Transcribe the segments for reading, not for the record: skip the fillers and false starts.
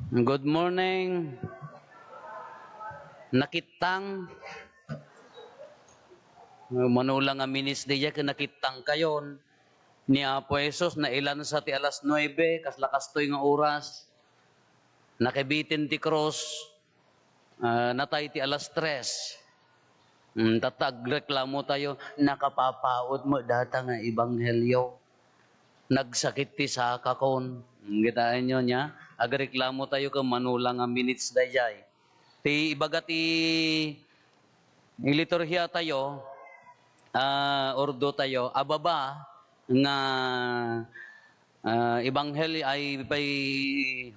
Good morning. Nakitang manulang nga minis diya ka nakitang kayon ni Apo Jesus na ilan sa ti alas 9 kas lakas toy nga oras nakibitin ti cross natay ti alas 3. Tatag reklamo tayo nakapapaot mo data nga ebanghelyo nagsakit ti saka kon. Gitaan nyo niya agreklamo tayo ka manulang nga minutes dayay ti ibaga ti liturhiya tayo ordo tayo ababa nga ebanghelyo ay by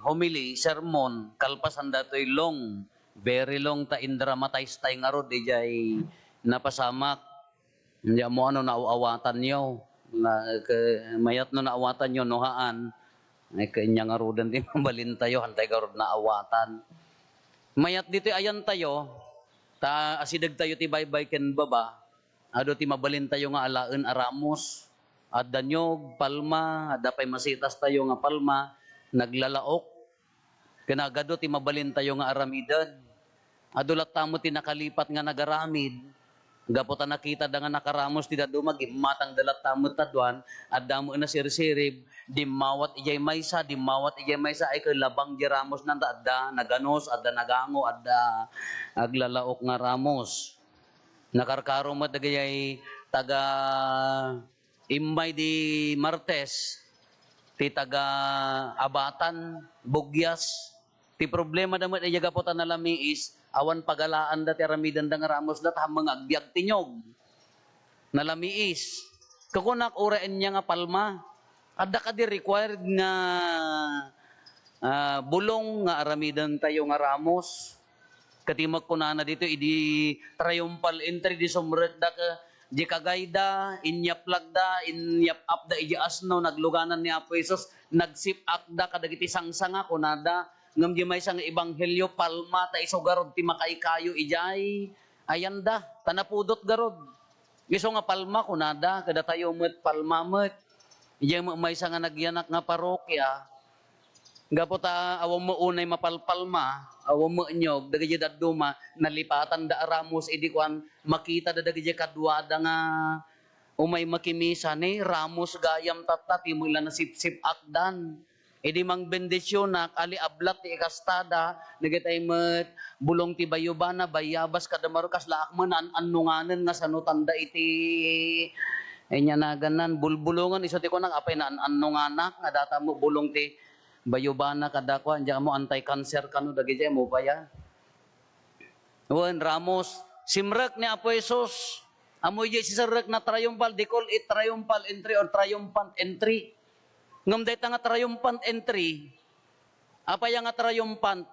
homily sermon kalpasan datoy long very long ta indramatize tay nga rod dijay napasamak hindi mo ano nauawatan nyo mayat no naawatan nyo nohaan ay kanya nga rodan din mabalin tayo hantay ka rod naawatan mayat dito ayan tayo ta asidag tayo ti baybay ken baba ado ti mabalin tayo nga alaen aramos at danyog palma ada pay masitas tayo nga palma naglalaok kinagado ti mabalin tayo nga aramidan adulat tamo ti nakalipat nga nagaramid gaputa nakita da nga nakaramos ti dadumag matang dalat tamo tadwan at damo na sirsirib dimawat ijay maysa ay labang di ramos nanda adda naganos adda nagango adda aglalaok nga ramos nakarkaro madagayay taga Imay di Martes ti taga Abatan Bugyas ti problema damat ay jagapotan na lamiis awan pagalaan dati aramidan da nga ramos dat hamang agbiag tinyog na lamiis kakunak uraen niya nga palma adda ka di required nga bulong nga aramidan tayo nga ramos katimag ko na dito idi triumphal entry di sumret da ka di kagayda inyap lagda inyap upda idi asno nagluganan ni Apo Jesus nagsip akda kadagiti sangsanga kunada ngem di may sang ebanghelyo palma ta iso garod ti makaikayo ijay ayanda tanapudot garod iso nga palma kunada kada tayo met palma met ijay may sang nagyanak nga parokya gapota awam mo unay mapalpalma awam mo nyog dagiti dadduma nalipatan da ramos idi kwan makita da dagiti kadwada nga umay makimisa ni ramos gayam tatati mo ila nasipsip akdan idi mang bendisyon na ali ablat ti ikastada nagitay met bulong ti bayubana bayabas kada marukas laak man annunganen nga sanutanda iti enya na ganan bulbulongan iso ti ko nang apay na annunganak nga data mo bulong ti bayubana kadakwa diyan mo anti-cancer kanu dagiti mo pa ya. Wen ramos simrek ni Apo Jesus. Amoy di sisirek na triumphal, they call it triumphal entry or triumphant entry. Ngam day nga triumphant entry. Apa yang nga triumphant?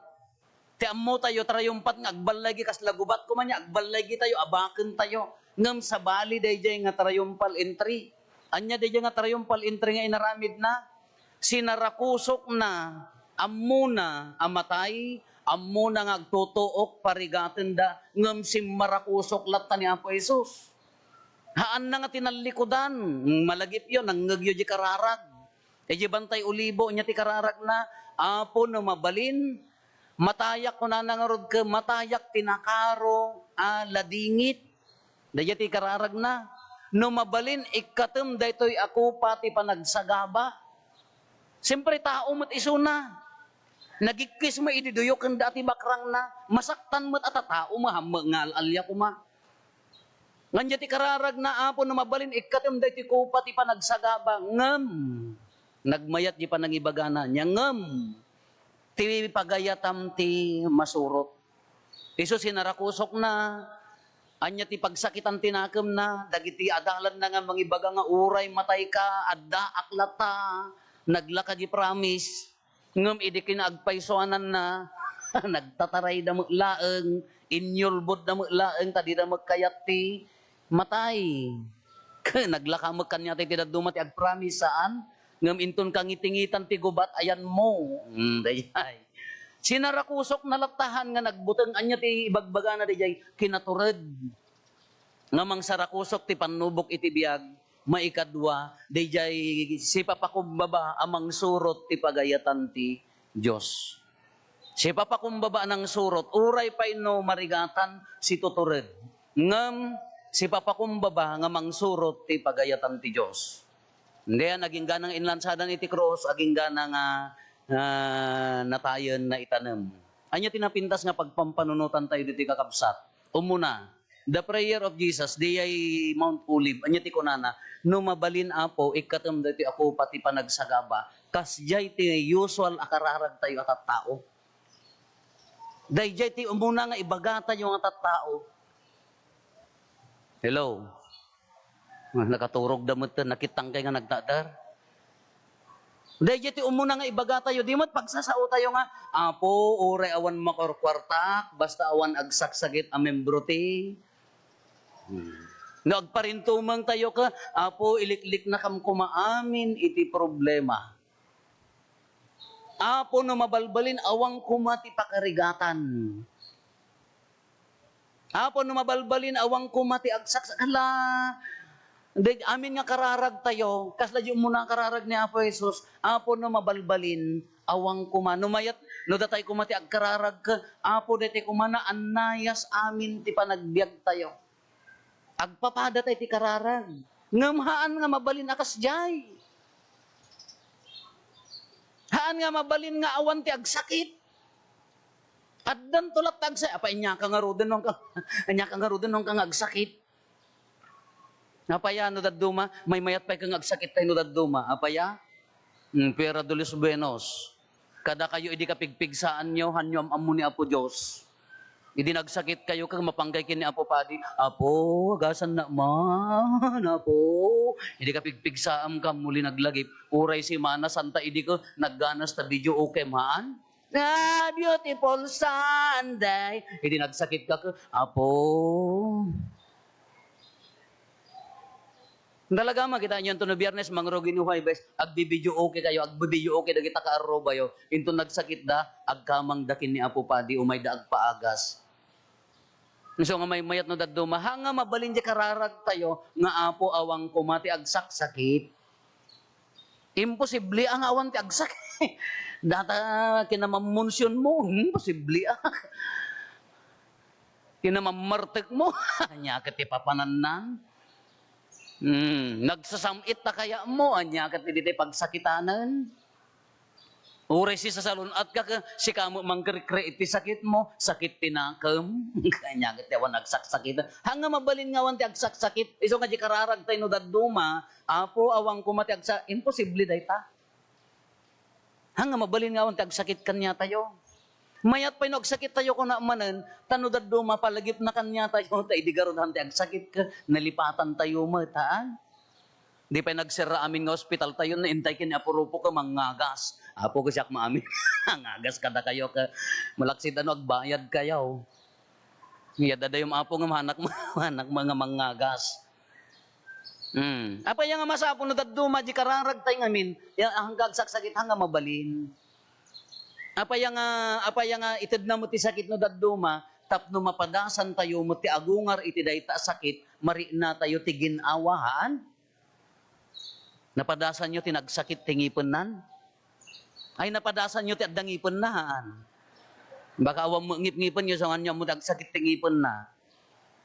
Ti ammo tayo triumphant nga agbal lagi kas lagubat ko man agbal lagi tayo abaken tayo. Ngam sa bali day nga triumphal entry. Anya day nga triumphal entry nga inaramid na sinarakusok na amuna amatay amuna nga agtutuok parigaten da ngem simmarakusok latta ni Apo Jesus haan na nga tinalikudan malagip yon nanggagyo di kararag e di bantay ulibo nya ti kararag na Apo no mabalin matayak ko na nangarod ke matayak tinakaro ladingit daya ti kararag na no mabalin ikatem daytoy ako pati panagsagaba. Siyempre tao mo't isuna. Nagikis mo ididuyok ang dati bakrang na. Masaktan mo't atatao mahamangal alya ko ma. Nganya ti kararag na Apo na mabalin ikatim day ti ko pati pa nagsagaba. Ngam. Nagmayat di pa nangibagana niya. Ngam. Ti pagayatam ti masurot. Iso sinarakusok na. Anya ti pagsakitan tinakam na. Dagiti adalan na nga mangibaga nga uray matay ka. Adda aklata. Naglaka di promise, ngam idi kinaagpaisoanan na, nagtataray da laeng, inyulbod da laeng, tadi da magkayat ti matay. Naglaka magkanya ti tidaduma ti agpromise saan, ngam inton kang itingitan ti gubat, ayan mo. Dayay. Sinarakusok na latahan nga nagbuteng anya ti ibagbaga na dayay, kinatured. Ngamang sarakusok ti panubok iti biyag, maikadwa, dayjay si papakumbaba amang surot ti pagayatan ti Diyos. Si papakumbaba ng surot, uray pa no marigatan si tutured. Ngam, si papakumbaba nga mang surot ti pagayatan ti Diyos. Hindi, naging ganang inlansadan iti cross, aging ganang natayon na itanam. Anya tinapintas nga pagpampanunutan tayo diti kakabsat. Umuna, the prayer of Jesus, di ay Mount Olive, anya ti kunana, no mabalin apo, ikatam dati ako pati panagsagaba, kasjay ti usual akararag tayo at tao. Dayjay ti umuna nga ibagata yung at tao. Hello? Nakaturog damot ta, nakitang kay nga nagdadar. Dayjay ti umuna nga ibagata yo, di mo't pagsasao tayo nga, apo, ore awan makorkwartak, basta awan agsaksagit a membro ti. Nagparintumang tayo ka, apo, iliklik na kam kumaamin iti problema. Apo no mabalbalin awang kumati pakarigatan. Apo no mabalbalin awang kumati agsaks. Ala, amin nga kararag tayo. Kasla yung muna kararag ni Apo Jesus. Apo no mabalbalin awang kuma. Numayat, no datay kumati agkararag ka. Apo dati kumana anayas amin ti panagbiag tayo. Agpapada tayo ti kararag. Ngamhaan nga mabalin akas jay. Haan nga mabalin nga awan ti agsakit. At dan tulat tagsay. Apa inya ka nga ruden nung kang agsakit. Apaya no daduma, may mayat pa kang agsakit tayo no daduma. Apaya, pera dulis buenos. Kada kayo idi kapigpigsaan nyo, hanyom amo ni Apo Diyos. Idi nagsakit kayo kang mapanggay kini Apo Padi. Apo, gasan na man, Apo. Idi ka pigpigsaam ka muli naglagip. Uray si Mana, santa idi ko nagganas ta video okay maan. Ah, beautiful Sunday. Idi nagsakit ka, Apo. Talaga makita nyo ito no biyernes, mangrogi ni Huwebes, agbibidyo okay kayo, agbibidyo okay, dagita ka arroba yo. Ito nagsakit da, agkamang dakin ni Apo Padi, umay da agpaagas. So nga may mayat no daduma, hanga mabalin di kararag tayo, nga Apo awang kumati agsaksakit. Imposible ang awan ti agsakit. Data kinamamunsyon mo, imposible ang. Kinamamartek mo, anya ka ti papanannan. Nagsasamit na kaya mo, anya ka ti di pagsakitanan. Ure si sa salon at si kamo mangkre iti sakit mo, sakit tinakam. Kanya iti awan agsaksakit. Hanga mabalin nga awan ti agsaksakit. Iso nga di kararag tayo no daduma, Apo awang kumati agsak, imposible day ta. Hanga mabalin nga awan ti agsakit kanya tayo. Mayat pa yung agsakit tayo kung naamanan, tano daduma palagip na kanya tayo, tayo di garudahan ti agsakit ka, nalipatan tayo mo, taan. Di pa nagsira amin nga hospital tayo na intay kini apurupo ka mangagas. Apo ko siyak maamin. Ngagas kada kayo ka malaksit ano agbayad kayo. Iya dada yung apo nga manak mga mangagas. Apa yang nga masapo no daduma di kararag tay ngamin, yang hanggang saksakit hanga mabalin. Apa yang nga ited na mo ti sakit no daduma, tapno mapadasan tayo mo ti agungar iti dayta sakit, mari na tayo ti ginawahan. Napadasan nyo tinagsakit tingipon nan? Ay napadasan nyo ti addangipon nahan. Baka awang ngip-ngipon nyo sa kanya mo agsakit tingipon na.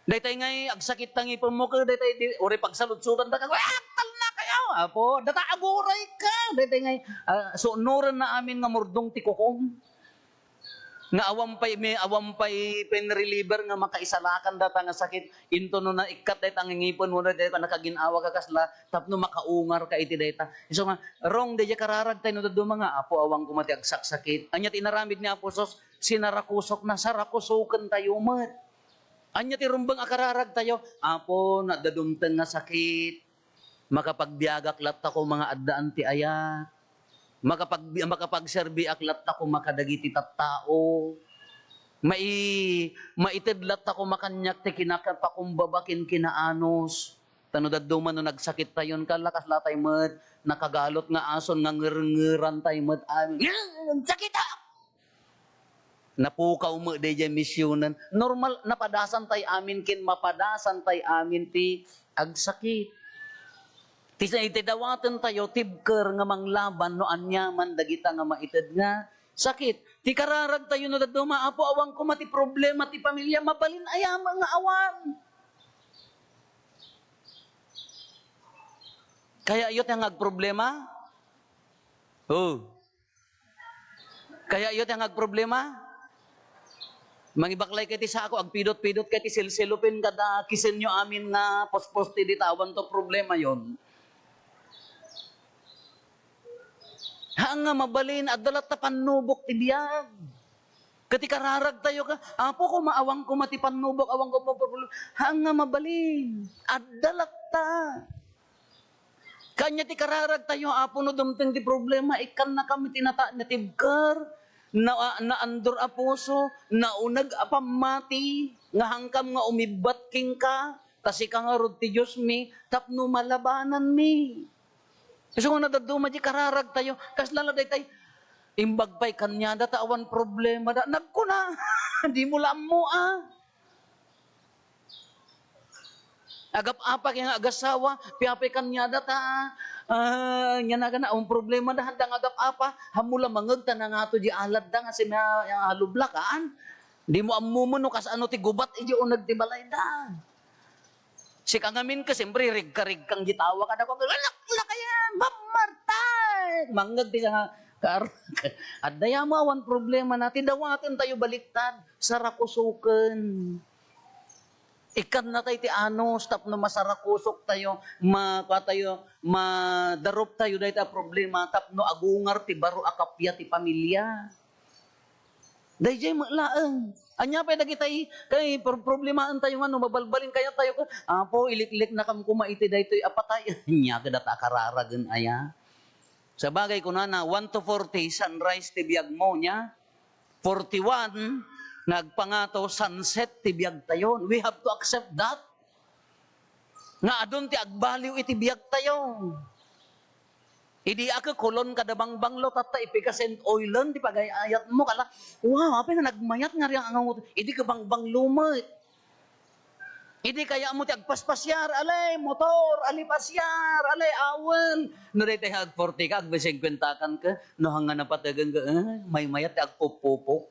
Daytay ngay agsakit tangipon mo ka, daytay uri pagsaludsutan da ka, tal na kayo, Apo, data aburay ka. Daytay ngay sunuran na amin nga murdong ti kukong. Nga awam pay pen reliever nga makaisalakan data nga sakit into no na ikat day tangingipon mo day nakaginawa ka kasla tapno makaungar ka iti dayta. So nga wrong day kararag tay no dadto mga Apo awang kumati agsakit. Anya tinaramid ni Apo Sos sinarakusok na sarakusuken tayo met. Anya ti rumbang akararag tayo Apo nadadumten nga sakit. Makapagbiagak latta ko mga addaan ti ayat. Makapagserbi aklat ako makadagiti tattao. Maitidlat ako makanyak ti kinakapakumbabakin kinaanos. Tano daddo man no nagsakit tayon kalakas latay met nakagalot nga ason nga ngerngeran tay met sakit ta. Napukaw mo day misyonan. Normal napadasan tay amin kin mapadasan tay amin ti agsakit. Tisa itidawatan tayo, tibker nga manglaban, no anyaman, dagita nga maited nga, sakit. Ti kararag tayo no dadto maapo awang ko mati problema ti pamilya mabalin ayam nga awan. Kaya iyot yang agproblema? Oh. Kaya iyot yang agproblema? Mangibaklay kay ti sa ako, agpidot-pidot kay ti silsilupin kada kisen nyo amin nga pospos ti ditawan to problema yon. Haan nga mabalin, adalat ta panubok ti biyag. Kati kararag tayo ka, apo ko maawang ko mati panubok, awang ko problema. Haan nga mabalin, adalat ta. Kanya ti kararag tayo, apo no dumteng ti problema, ikan na kami tinata na tibkar, na andor a puso, na unag apamati, nga hangkam nga umibat king ka, kasi ka nga rod ti Diyos mi, tapno malabanan mi. So kung nadaduma di kararag tayo, kas laladay tayo, imbag pa'y kanya da tawan problema da, nagkuna, di mo lang mo Agap apa kaya agasawa, piyapay kanya data, nya na gana, ang problema da, handang agap apa, hamula mangag ta na nga to di alad da, nga si halublakaan, di mo amumuno, kas ano ti gubat, iji unag ti balay da. Si kangamin ka, siyempre, rig kang gitawa ka na ko, alak kaya, mamartay, mangag ti nga, at daya mo awan problema natin, dawakan tayo baliktad, sarakusukan. Ikan na tayo ti anos, tapno masarakusok tayo, madarop tayo dahil ta problema, tapno agungar ti baro akapya ti pamilya. Dahil jay laang. Anya pa dagitay kay problemahan tayo ano, mabalbalin kaya tayo ka. Apo, ilik-ilik na kam kumaiti dahil ito'y apatay. Anya ka data kararagan aya. Sa bagay ko na 1 to 40, sunrise ti biyag mo niya. 41, nagpangato sunset ti biyag tayo. We have to accept that. Nga adon ti agbaliw iti biyag tayo. Idi ako kulon kada bangbanglo tata ipikasent oilan di pagayayat mo kala. Wow, apa nga nagmayat nga riyang angang idi ka bangbanglo mo. Idi kaya mo ti agpaspasyar alay motor, ali pasyar, alay awel. No day tayo ag 40 ka, ag 50 kan ka, no hanga na patagan ka, may mayat ti agpupupo.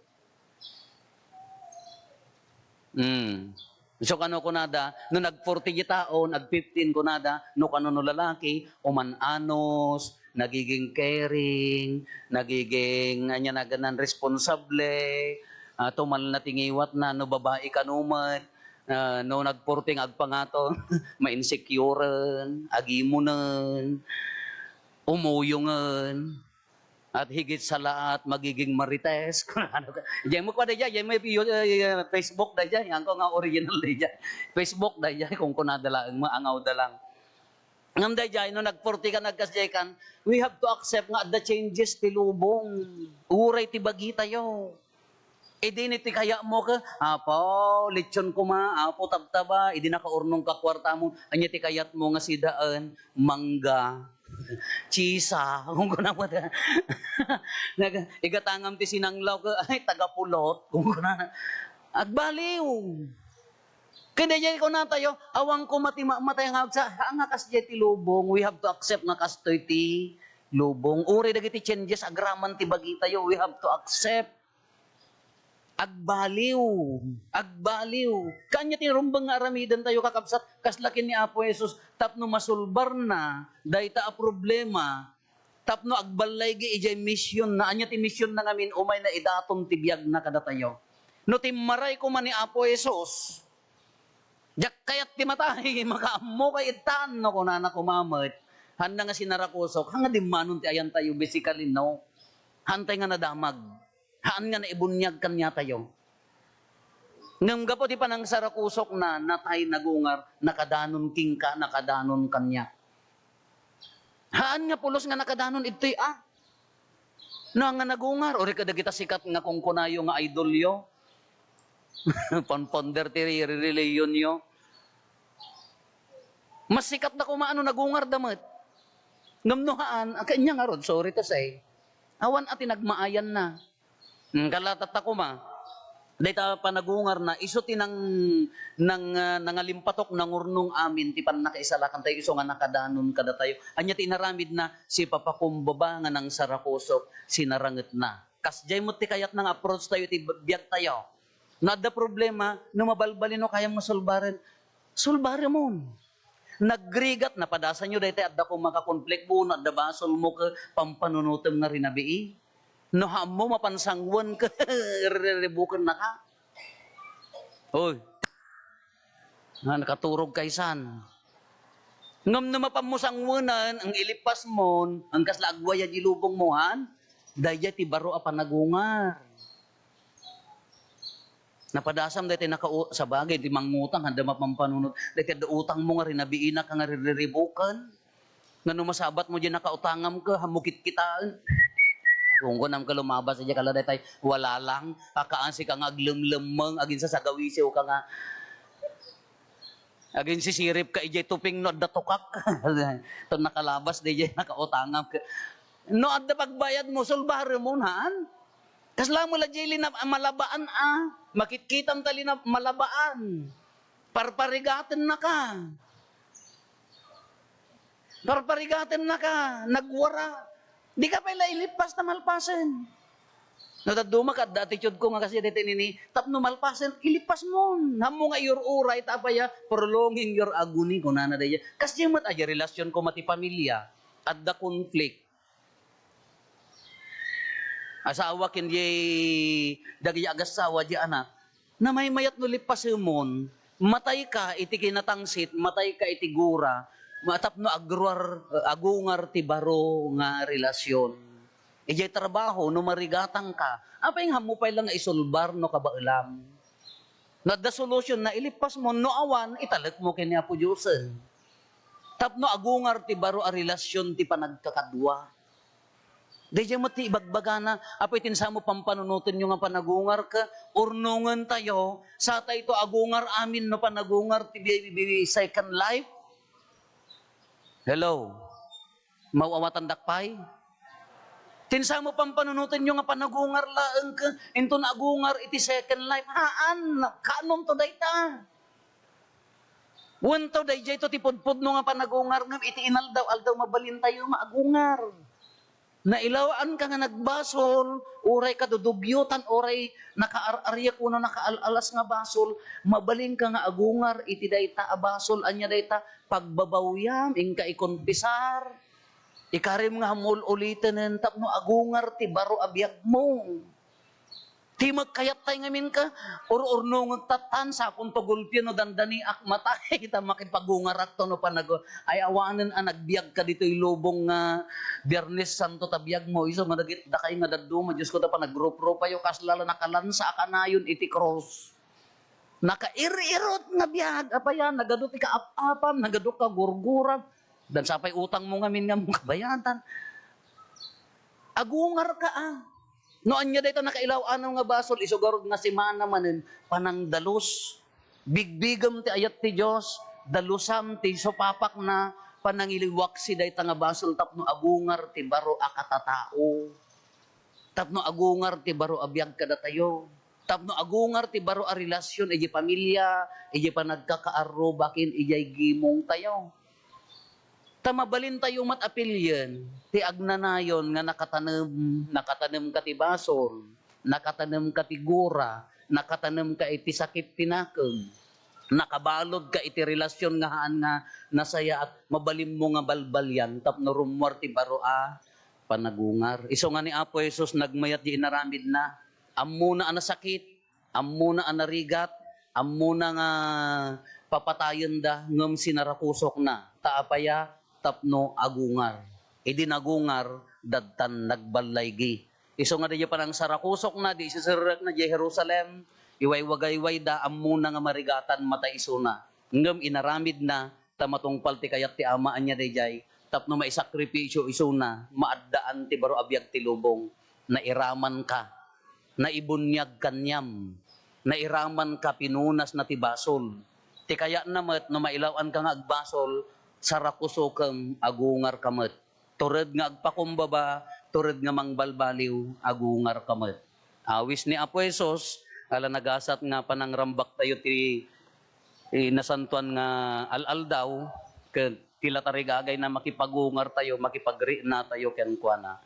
So kano kunada, no nag-40 taon, nag-15 kunada, no kano no lalaki, umananos, nagiging caring, nagiging anya na ganan responsable, tumal na tingiwat na no babae kanumat, no nag-40 agpangato, ma-insecurean, agimunan, umuyungan, at higit sa lahat, magiging marites. Diyan mo pa na dyan, may Facebook na dyan, yan ko nga original na dyan. Facebook na dyan, kung kunadala, maangaw da lang. Ngam da dyan, no nag-40 ka, nagkasyakan, we have to accept nga the changes ti lubong. Uray ti bagi tayo. E di niti kaya mo ka, apo, lechon ko apo tabtaba, e di nakaurnong ka kwarta mo, anya ti kayat mo nga si daan, mangga, chisa, kung kuna mo ta. Igatangam ti sinanglaw ka, ay, tagapulot, kung kuna. Agbaliw. Kaya dyan ko na tayo, awang ko matay nga sa, nga kas ti lubong, we have to accept nga kastoy ti lubong. Uri dagiti changes, agraman ti bagi tayo, we have to accept. Agbaliw. Kanya tinurumbang nga aramidan tayo kakabsat, kaslakin ni Apo Jesus, tapno masulbar na, dahita a problema, tapno agbalay gi ijay mission na, anya ti mission na ngamin, umay na idaton tibiyag na kada tayo. No timaray ko man ni Apo Jesus, jak kayat ti matay, makaammo kay itan, no kunana kumamit, handa nga sinarakusok, hanga di manon ti ayan tayo, basically no, hantay nga nadamag. Haan nga naibunyag kanya tayo. Ngam gapo di pa nang sarakusok na natay nagungar, nakadanon king ka, nakadanon kanya. Haan nga pulos nga nakadanon ito'y No nga nagungar, ori kada kita sikat nga kung kunayo nga idol yo. Ponder ti reliyon yo. Mas sikat na kumaano nagungar damat. Ngam nohaan, kanya nga rod, sorry to say. Awan ati nagmaayan na. Kalatat ako dahil panagungar na, iso ti nangalimpatok ng urnong amin, ti pan nakaisalakan tayo, iso nga nakadanon kada tayo. Anya ti naramid na, si papakumbaba nga ng sarakusok, sinaranget na. Kasjay mo ti kayat nang approach tayo, ti biyag tayo. Nada problema, no mabalbalin no kayang masulbarin. Sulbari mo. Nagrigat, napadasan nyo dahil adda kong makakonflict mo, nadda basol mo ka, pampanunutom na rinabii. No mo mapansangwan ka, rebukan na ka. Hoy, nakaturog kaysan. Ngam na mapamusangwanan, ang ilipas mo, ang kaslagwaya di lubong mo, han? Daya ti baro a panagungar. Napadasam dahil sa bagay, di mangutang, handa mapampanunod. Dahil utang mo nga rin, nabiina ka nga ririribukan. Nga masabat mo dyan nakautangam ka, hamukit kitaan. Kung nam ka lumabas, dyan kala dahil wala lang, kakaansi ka nga aglimlemang, agin sa sagawisiw ka nga, agin sisirip ka, ijay tuping no, datukak. Ito nakalabas, ijay nakautangam ka. No, at pagbayad mo, sulbari mo naan. Kasla mo la jili na malabaan makitkitam tali na malabaan. Parparigaten na ka. Parparigaten na ka. Nagwara. Di ka pala ilipas na malpasen. Nataduma ka, attitude ko nga kasi dito nini, tapno malpasen, ilipas mo. Hamo nga your uray, tapaya, prolonging your agony, kung na daya. Kasi mat aja relasyon ko mati pamilya, at the conflict. Asawa kindi dagi agasawa di anak na may mayat no lipasimon matay ka iti kinatangsit matay ka iti gura matap no agungar ti baro nga relasyon ijay trabaho no marigatang ka apay nga mo pay lang nga isulbar no kabailam na the solution na ilipas mo no awan italek mo kini Apo Diyosen tapno agungar ti baro a relasyon ti panagkakadwa. Dahil mo ti ibagbagana, apoy tinsa mo pampanunutin nyo nga panagungar ka, urnungan tayo, sa tayo ito agungar amin no panagungar ti second life. Hello? Mauawatan dakpay? Tinsa mo pampanunutin nyo nga panagungar laeng ka, into na agungar iti second life. Haan, kaanom to dayta. Wanto day jay to ti pudpud no nga panagungar ngam iti inaldaw mabalin tayo maagungar. Nailawaan ka nga nagbasol, oray ka dudugyutan, oray nakaararya ko na nakaalas nga basol, mabaling ka nga agungar, iti dayta abasol, anya dayta pagbabawyam, ingka ikonpisar, ikarim nga hamul ulitin, tapno agungar, ti baro abiyag mo. Ti magkayat tayo ngamin ka, or-orno ngagtatan, sa kung tugulpyo no dandani akmatay, kita makipagungarat to no panago. Ay awanan nagbiag ka dito ilubong nga Biyernes Santo tabiyag mo. Iso madagit da kayo nga daduma, Diyos ko ta pa nag-group-group payo, kaslala nakalansa ka na yun iti cross. Nakair-irot nga biyag, apayan, nagadot ka apapam, nagadot ka gurguran, dan sapay utang mo ngamin nga mong kabayadan. Agungar ka No anya dayta nakailaw anong nga basol isugarod nga simana manen panang dalus. Bigbigam ti ayat ti Dios, dalusam ti sopapak na panangiliwak si dayta nga basol tapno agungar ti baro akatatao. Tapno agungar ti baro abiyag kada tayo. Tapno agungar ti baro a relasyon iji pamilya, iji panagkakaaro bakin ijay gimong tayo. Tamabalin tayo matapilyan, ti agnanayon nga nakatanem ka ti basol, nakatanem ka ti gura, nakatanem ka iti sakit tinakem, nakabalod ka iti relasyon nga haan nga nasaya at mabalim mo nga balbalyan, tapno rumwar ti baro panagungar. Iso nga ni Apo Jesus nagmayat di inaramid na, amuna ang nasakit, amuna ang narigat, amuna nga papatayon da, ngam sinarakusok na, taapaya, tapno agungar. Idi nagungar, dadtan nagbalaygi. Iso nga di pa nang sarakusok na, di sisirak na di Jerusalem, iwaywagayway da, amuna nga marigatan matay iso na. Ngam inaramid na, tamatungpal ti kayat ti amaan niya di jay, tapno maisakripisyo iso na, maaddaan ti baro abiyag ti lubong, na iraman ka, na ibunyag kanyam, na iraman ka pinunas na ti basol. Ti kaya namat, no mailawan ka nga agbasol, sarakusokam agungar kamet. Tured nga agpakumbaba, tured nga mangbalbaliw, agungar kamet. Awis ni Apo Jesus, ala nagasat nga panangrambak tayo ti nasantuan nga al-al daw, tila tarigagay na makipagungar tayo, makipagri na tayo kenkwana.